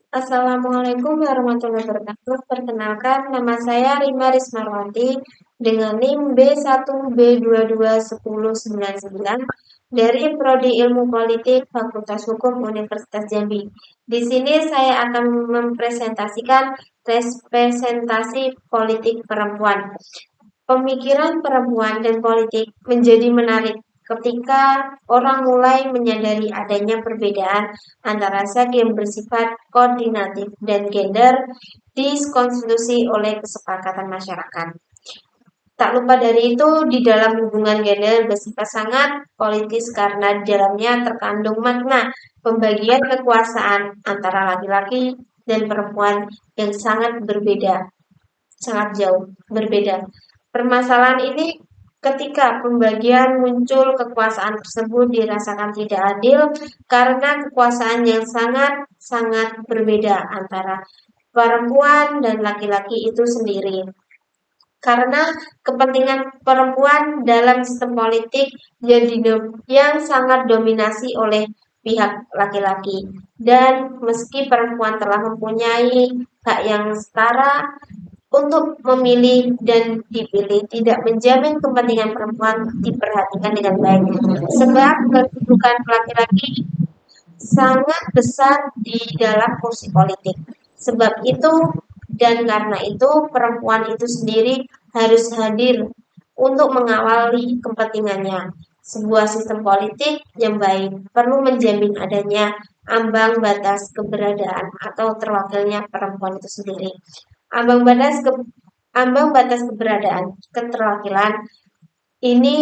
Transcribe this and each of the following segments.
Assalamualaikum warahmatullahi wabarakatuh. Perkenalkan, nama saya Rima Rismarwati dengan NIM B1B221099 dari Prodi Ilmu Politik Fakultas Hukum Universitas Jambi. Di sini saya akan mempresentasikan representasi politik perempuan. Pemikiran perempuan dan politik menjadi menarik ketika orang mulai menyadari adanya perbedaan antara seks yang bersifat koordinatif dan gender dikonstitusi oleh kesepakatan masyarakat. Tak lupa dari itu, di dalam hubungan gender bersifat sangat politis karena di dalamnya terkandung makna pembagian kekuasaan antara laki-laki dan perempuan yang sangat berbeda, sangat jauh berbeda. Permasalahan ini ketika pembagian muncul kekuasaan tersebut dirasakan tidak adil karena kekuasaan yang sangat-sangat berbeda antara perempuan dan laki-laki itu sendiri. Karena kepentingan perempuan dalam sistem politik yang sangat dominasi oleh pihak laki-laki. Dan meski perempuan telah mempunyai hak yang setara, untuk memilih dan dipilih tidak menjamin kepentingan perempuan diperhatikan dengan baik, sebab kedudukan laki-laki sangat besar di dalam kursi politik. Sebab itu dan karena itu perempuan itu sendiri harus hadir untuk mengawali kepentingannya. Sebuah sistem politik yang baik perlu menjamin adanya ambang batas keberadaan atau terwakilnya perempuan itu sendiri. Ambang batas ke, ambang batas keberadaan keterwakilan ini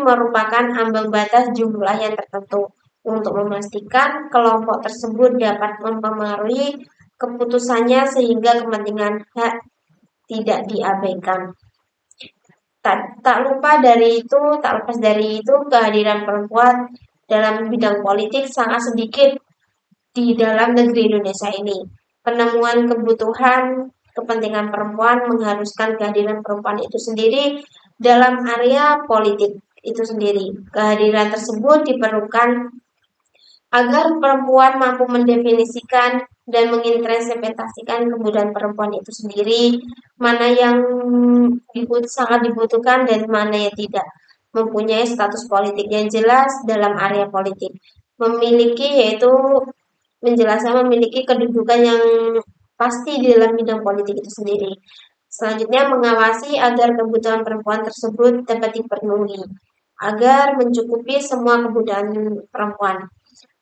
merupakan ambang batas jumlah yang tertentu untuk memastikan kelompok tersebut dapat mempengaruhi keputusannya sehingga kepentingan hak tidak diabaikan. Tak lupa dari itu, tak lepas dari itu, kehadiran perempuan dalam bidang politik sangat sedikit di dalam negeri Indonesia ini. Penemuan kebutuhan kepentingan perempuan mengharuskan kehadiran perempuan itu sendiri dalam area politik itu sendiri. Kehadiran tersebut diperlukan agar perempuan mampu mendefinisikan dan menginterpretasikan kebutuhan perempuan itu sendiri, mana yang sangat dibutuhkan dan mana yang tidak, mempunyai status politik yang jelas dalam area politik, memiliki yaitu menjelaskan memiliki kedudukan yang pasti di dalam bidang politik itu sendiri. Selanjutnya mengawasi agar kebutuhan perempuan tersebut dapat dipenuhi, agar mencukupi semua kebutuhan perempuan.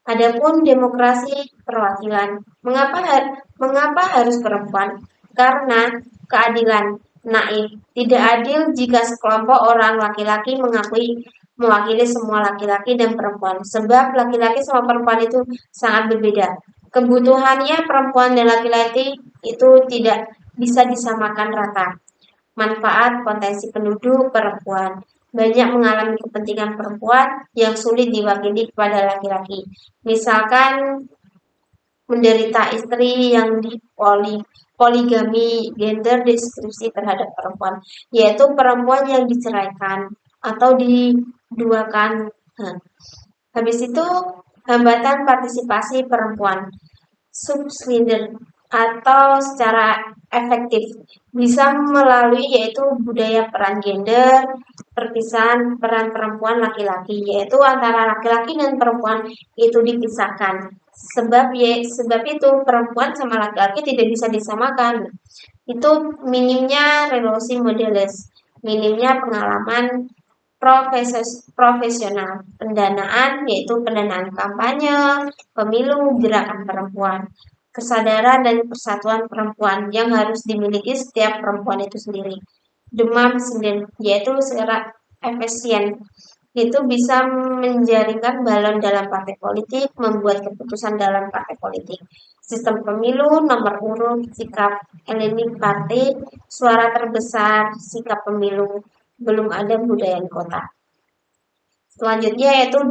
Adapun demokrasi perwakilan, mengapa harus perempuan? Karena keadilan naif. Tidak adil jika sekelompok orang laki-laki mewakili semua laki-laki dan perempuan. Sebab laki-laki sama perempuan itu sangat berbeda. Kebutuhannya perempuan dan laki-laki itu tidak bisa disamakan rata. Manfaat potensi penduduk perempuan banyak mengalami kepentingan perempuan yang sulit diwakili kepada laki-laki. Misalkan menderita istri yang poligami gender deskripsi terhadap perempuan, yaitu perempuan yang diceraikan atau diduakan. Nah, habis itu hambatan partisipasi perempuan subslider atau secara efektif bisa melalui yaitu budaya peran gender, perpisahan peran perempuan laki-laki, yaitu antara laki-laki dan perempuan itu dipisahkan. Sebab itu perempuan sama laki-laki tidak bisa disamakan. Itu minimnya relasi modeles, minimnya pengalaman profesional, pendanaan yaitu pendanaan kampanye, pemilu, gerakan perempuan, kesadaran dan persatuan perempuan yang harus dimiliki setiap perempuan itu sendiri. Demam sendiri, yaitu secara efisien, itu bisa menjaringkan balon dalam partai politik, membuat keputusan dalam partai politik. Sistem pemilu, nomor urut, sikap elinik partai, suara terbesar, sikap pemilu, belum ada budaya kota. Selanjutnya yaitu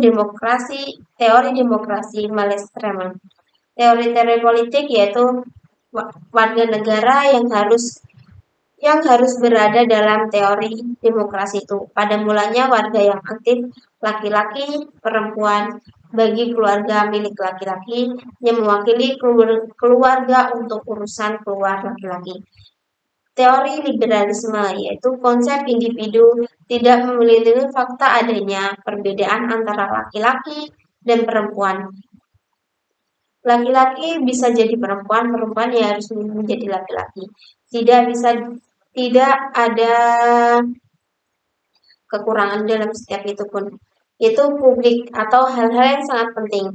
teori demokrasi Malestreman. Teori-teori politik yaitu warga negara yang harus berada dalam teori demokrasi itu. Pada mulanya warga yang aktif, laki-laki, perempuan, bagi keluarga milik laki-laki yang mewakili keluarga untuk urusan keluar laki-laki. Teori liberalisme yaitu konsep individu tidak melindungi fakta adanya perbedaan antara laki-laki dan perempuan. Laki-laki bisa jadi perempuan, perempuan ya harus menjadi laki-laki. Tidak ada kekurangan dalam setiap itu pun. Itu publik atau hal-hal yang sangat penting.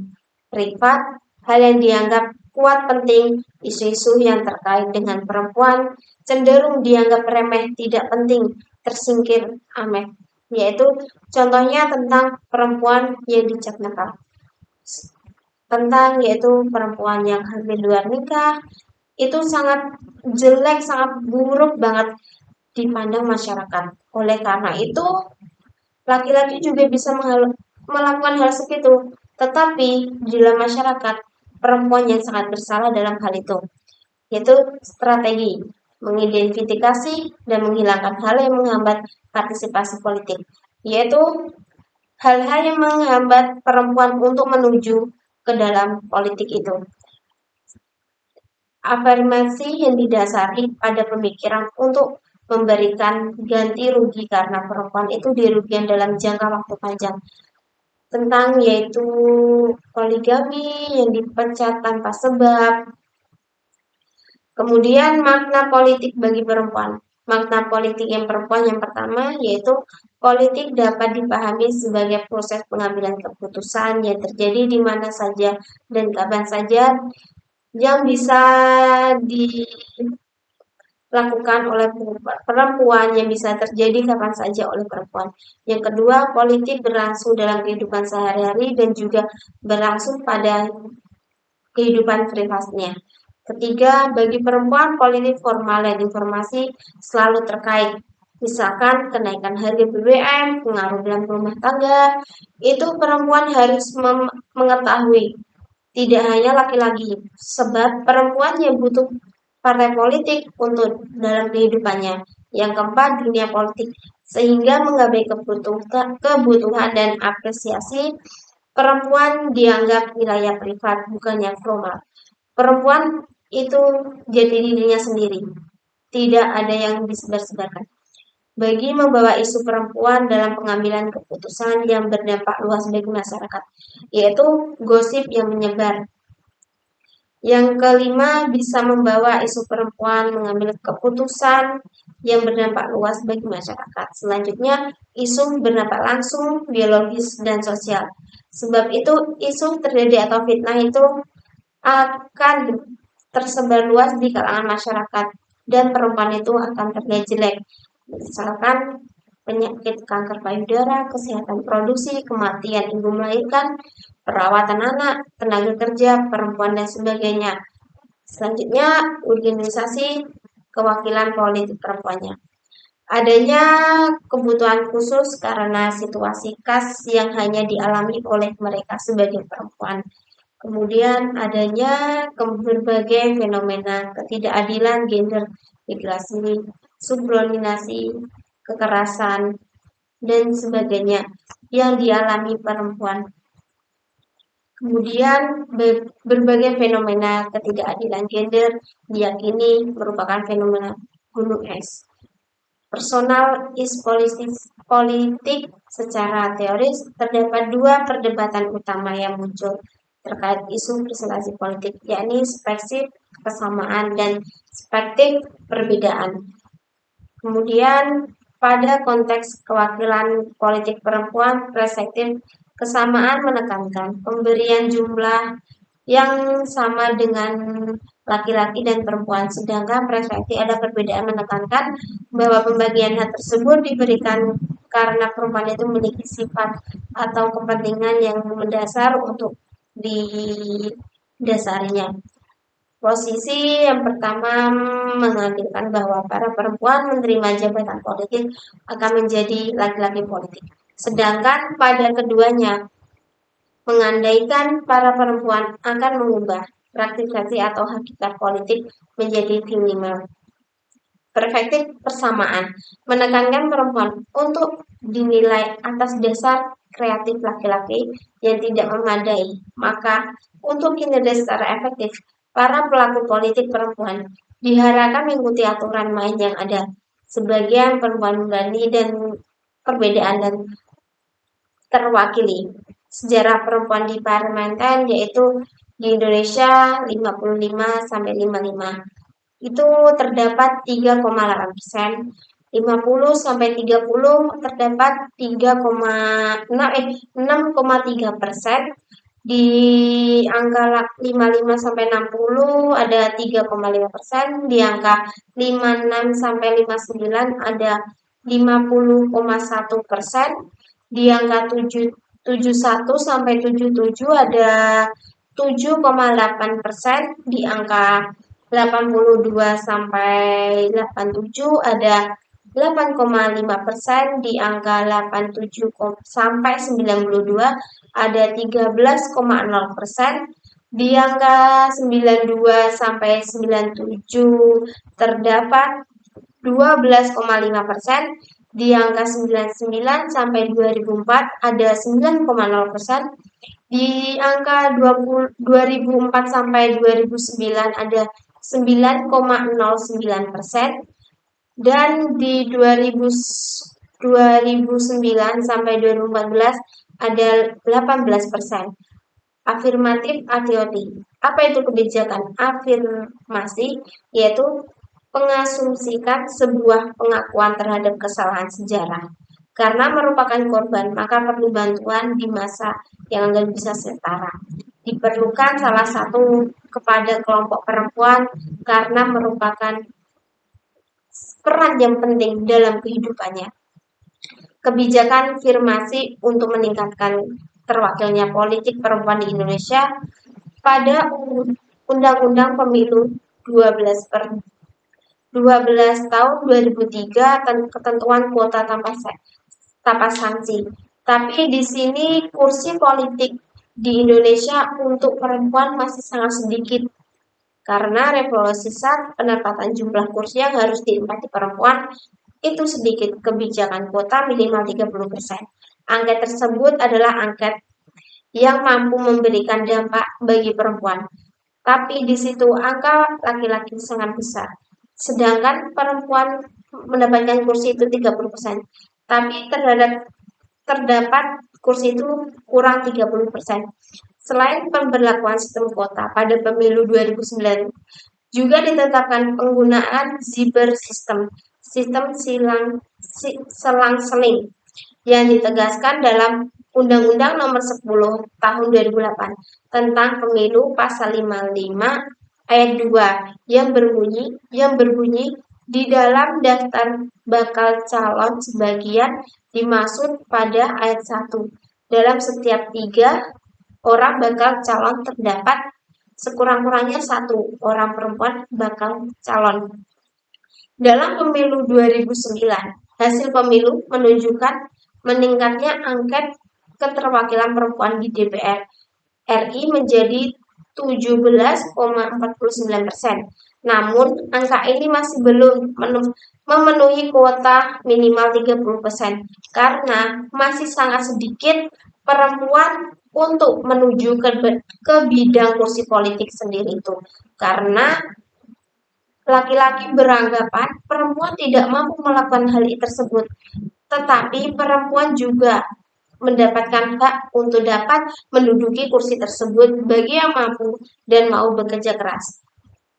Privat, hal yang dianggap kuat penting, isu-isu yang terkait dengan perempuan cenderung dianggap remeh, tidak penting, tersingkir ameh. Yaitu contohnya tentang perempuan yang dicap nakal. Tentang yaitu perempuan yang hamil luar nikah, itu sangat jelek, sangat buruk banget dipandang masyarakat. Oleh karena itu, laki-laki juga bisa melakukan hal segitu, tetapi di dalam masyarakat perempuan yang sangat bersalah dalam hal itu, yaitu strategi mengidentifikasi dan menghilangkan hal yang menghambat partisipasi politik, yaitu hal-hal yang menghambat perempuan untuk menuju ke dalam politik itu. Afirmasi yang didasari pada pemikiran untuk memberikan ganti rugi karena perempuan itu dirugikan dalam jangka waktu panjang. Tentang yaitu poligami yang dipecat tanpa sebab. Kemudian makna politik bagi perempuan. Makna politik yang perempuan yang pertama yaitu politik dapat dipahami sebagai proses pengambilan keputusan yang terjadi di mana saja dan kapan saja yang bisa dilakukan oleh perempuan, yang bisa terjadi kapan saja oleh perempuan. Yang kedua, politik berlangsung dalam kehidupan sehari-hari dan juga berlangsung pada kehidupan privasinya. Ketiga, bagi perempuan, politik formal dan informasi selalu terkait. Misalkan kenaikan harga BBM, pengaruh dalam rumah tangga, itu perempuan harus mengetahui. Tidak hanya laki-laki, sebab perempuan yang butuh partai politik untuk dalam kehidupannya. Yang keempat, dunia politik. Sehingga mengabaikan kebutuhan dan apresiasi, perempuan dianggap wilayah privat, bukan yang formal. Perempuan itu jati dirinya sendiri. Tidak ada yang disebar-sebarkan. Bagi membawa isu perempuan dalam pengambilan keputusan yang berdampak luas bagi masyarakat, yaitu gosip yang menyebar. Yang kelima, bisa membawa isu perempuan mengambil keputusan yang berdampak luas bagi masyarakat. Selanjutnya, isu berdampak langsung, biologis, dan sosial. Sebab itu, isu terjadi atau fitnah itu akan tersebar luas di kalangan masyarakat dan perempuan itu akan terlihat jelek. Misalkan penyakit kanker payudara, kesehatan produksi, kematian ibu melahirkan, perawatan anak, tenaga kerja, perempuan, dan sebagainya. Selanjutnya, organisasi kewakilan politik perempuannya. Adanya kebutuhan khusus karena situasi khas yang hanya dialami oleh mereka sebagai perempuan. Kemudian adanya berbagai fenomena ketidakadilan gender, migrasi, subordinasi, kekerasan, dan sebagainya yang dialami perempuan. Kemudian berbagai fenomena ketidakadilan gender diyakini merupakan fenomena gunung es. Personal is politik secara teoris terdapat dua perdebatan utama yang muncul terkait isu presentasi politik, yakni perspektif kesamaan dan perspektif perbedaan. Kemudian pada konteks kewakilan politik perempuan, perspektif kesamaan menekankan pemberian jumlah yang sama dengan laki-laki dan perempuan, sedangkan perspektif ada perbedaan menekankan bahwa pembagian hak tersebut diberikan karena perempuan itu memiliki sifat atau kepentingan yang mendasar untuk didasarinya. Posisi yang pertama mengambilkan bahwa para perempuan menerima jabatan politik akan menjadi laki-laki politik. Sedangkan pada keduanya mengandaikan para perempuan akan mengubah praktisasi atau hakikat politik menjadi minimal. perspektif persamaan, menekankan perempuan untuk dinilai atas dasar kreatif laki-laki yang tidak memadai. Maka, untuk kinerja secara efektif, para pelaku politik perempuan diharapkan mengikuti aturan main yang ada. Sebagian perempuan berani dan perbedaan dan terwakili. Sejarah perempuan di parlementer yaitu di Indonesia 55 sampai 55. Itu terdapat 3,8%, 50 sampai 30 terdapat 6,3%, di angka 55 sampai 60 ada 3,5%, di angka 56 sampai 59 ada 50,1%, di angka 71 sampai 77 ada 7,8%, di angka 82 sampai 87 ada 8,5%, di angka 87 sampai 92 ada 13,0%, di angka 92 sampai 97 terdapat 12,5%, di angka 99 sampai 2004 ada 9,0%, di angka 2004 sampai 2009 ada 9,09%, dan di 2009 sampai 2014 ada 18%. Afirmatif ATOT. Apa itu kebijakan afirmasi? Yaitu mengasumsikan sebuah pengakuan terhadap kesalahan sejarah. Karena merupakan korban, maka perlu bantuan di masa yang nggak bisa setara. Diperlukan salah satu kepada kelompok perempuan karena merupakan peran yang penting dalam kehidupannya. Kebijakan afirmasi untuk meningkatkan terwakilnya politik perempuan di Indonesia pada Undang-Undang Pemilu 12 tahun 2003 ketentuan kuota tanpa sanksi. Tapi di sini kursi politik di Indonesia untuk perempuan masih sangat sedikit. Karena revolusi saat penempatan jumlah kursi yang harus ditempati perempuan itu sedikit, kebijakan kuota minimal 30%. Angket tersebut adalah angket yang mampu memberikan dampak bagi perempuan. Tapi di situ angka laki-laki sangat besar. Sedangkan perempuan mendapatkan kursi itu 30%. Tapi terdapat kursi itu kurang 30%. Selain pemberlakuan sistem kuota pada pemilu 2009, juga ditetapkan penggunaan Ziber sistem selang-seling yang ditegaskan dalam Undang-Undang Nomor 10 Tahun 2008 tentang Pemilu Pasal 55 Ayat 2 yang berbunyi di dalam daftar bakal calon sebagian dimaksud pada ayat 1. Dalam setiap 3 orang bakal calon terdapat sekurang-kurangnya 1 orang perempuan bakal calon. Dalam pemilu 2009, hasil pemilu menunjukkan meningkatnya angket keterwakilan perempuan di DPR RI menjadi 17,49%. Namun, angka ini masih belum memenuhi kuota minimal 30% karena masih sangat sedikit perempuan untuk menuju ke bidang kursi politik sendiri itu. Karena laki-laki beranggapan perempuan tidak mampu melakukan hal tersebut, tetapi perempuan juga mendapatkan hak untuk dapat menduduki kursi tersebut bagi yang mampu dan mau bekerja keras.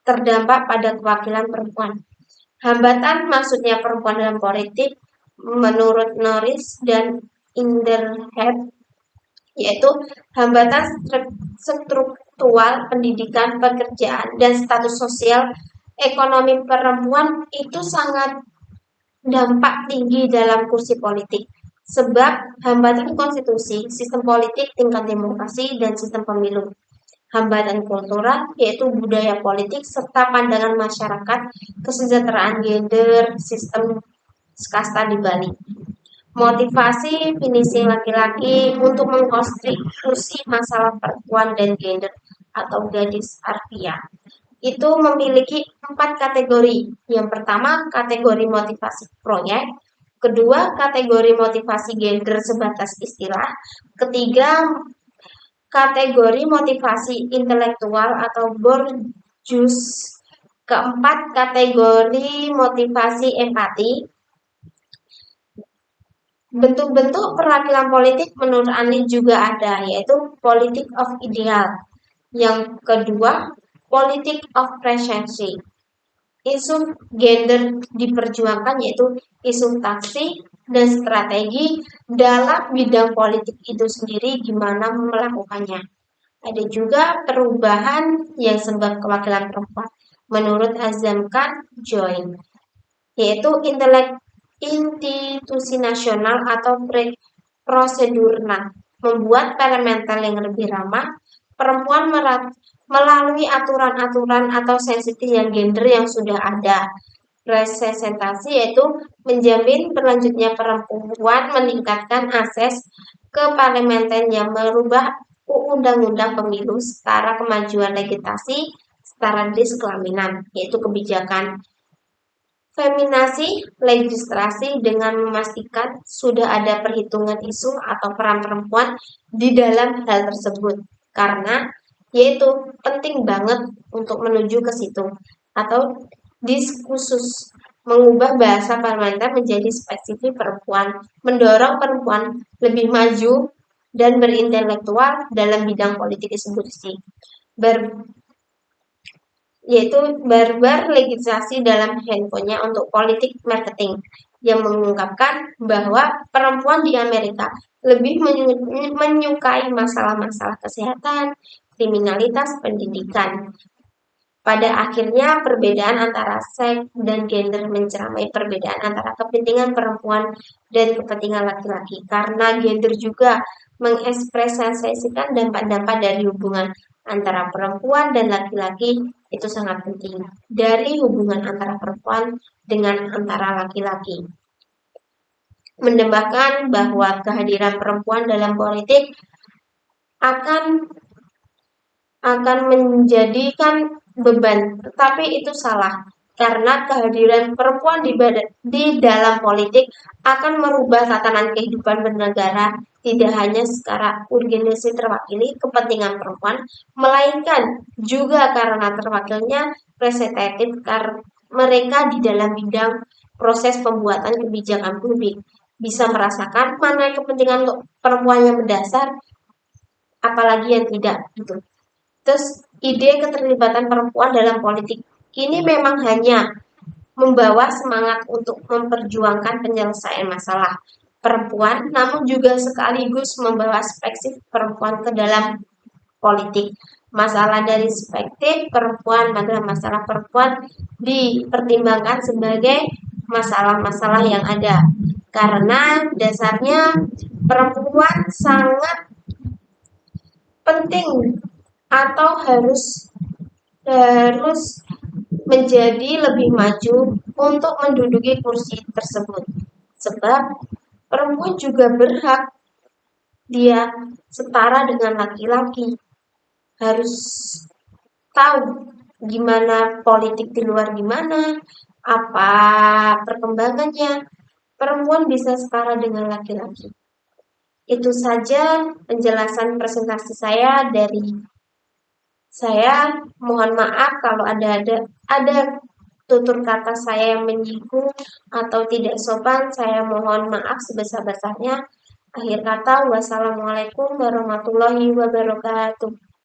Terdampak pada kewakilan perempuan. Hambatan maksudnya perempuan dalam politik menurut Norris dan Inderhead yaitu hambatan struktural pendidikan, pekerjaan, dan status sosial ekonomi perempuan itu sangat dampak tinggi dalam kursi politik. Sebab hambatan konstitusi, sistem politik, tingkat demokrasi, dan sistem pemilu. Hambatan kultural, yaitu budaya politik, serta pandangan masyarakat, kesejahteraan gender, sistem kasta di Bali. Motivasi finishing laki-laki untuk mengkonstruksi masalah perempuan dan gender atau gadis Arvia. itu memiliki 4 kategori. Yang pertama, kategori motivasi proyek. Kedua, kategori motivasi gender sebatas istilah. Ketiga, kategori motivasi intelektual atau Bourdieu's. Keempat, kategori motivasi empati. Bentuk-bentuk perwakilan politik menurut Ani juga ada, yaitu politik of ideal. Yang kedua, politik of presensi. Isu gender diperjuangkan, yaitu isu taksi dan strategi dalam bidang politik itu sendiri, gimana melakukannya. Ada juga perubahan yang sebab kewakilan perempuan menurut Azam Khan Join, yaitu institusi nasional atau prosedurna, membuat parlementar yang lebih ramah perempuan melalui aturan-aturan atau sensitif yang gender yang sudah ada. Representasi yaitu menjamin berlanjutnya perempuan, meningkatkan akses ke parlementer yang merubah undang-undang pemilu, setara kemajuan legislasi, setara diskelaminan, yaitu kebijakan feminasi legislasi dengan memastikan sudah ada perhitungan isu atau peran perempuan di dalam hal tersebut. Karena yaitu penting banget untuk menuju ke situ. Atau diskursus mengubah bahasa parlementer menjadi spesifik perempuan, mendorong perempuan lebih maju dan berintelektual dalam bidang politik tersebut sih. Yaitu barbar legislasi dalam handphonenya untuk politik marketing yang mengungkapkan bahwa perempuan di Amerika lebih menyukai masalah-masalah kesehatan, kriminalitas, pendidikan. Pada akhirnya perbedaan antara seks dan gender menceramai perbedaan antara kepentingan perempuan dan kepentingan laki-laki, karena gender juga mengekspresiasikan dampak-dampak dari hubungan antara perempuan dan laki-laki. Itu sangat penting dari hubungan antara perempuan dengan antara laki-laki. Menambahkan bahwa kehadiran perempuan dalam politik akan menjadikan beban, tetapi itu salah. Karena kehadiran perempuan di dalam politik akan merubah tatanan kehidupan bernegara, tidak hanya secara organisasi terwakili kepentingan perempuan, melainkan juga karena terwakilnya representatif mereka di dalam bidang proses pembuatan kebijakan publik. Bisa merasakan mana kepentingan untuk perempuan yang mendasar, apalagi yang tidak gitu. Terus ide keterlibatan perempuan dalam politik kini memang hanya membawa semangat untuk memperjuangkan penyelesaian masalah perempuan, namun juga sekaligus membawa perspektif perempuan ke dalam politik. Masalah dari perspektif perempuan, masalah perempuan dipertimbangkan sebagai masalah-masalah yang ada. Karena dasarnya perempuan sangat penting atau harus menjadi lebih maju untuk menduduki kursi tersebut. Sebab perempuan juga berhak, dia setara dengan laki-laki, harus tahu gimana politik di luar gimana, apa perkembangannya. Perempuan bisa setara dengan laki-laki. Itu saja penjelasan presentasi saya dari saya. Mohon maaf kalau ada tutur kata saya yang menyinggung atau tidak sopan. Saya mohon maaf sebesar-besarnya. Akhir kata, wassalamualaikum warahmatullahi wabarakatuh.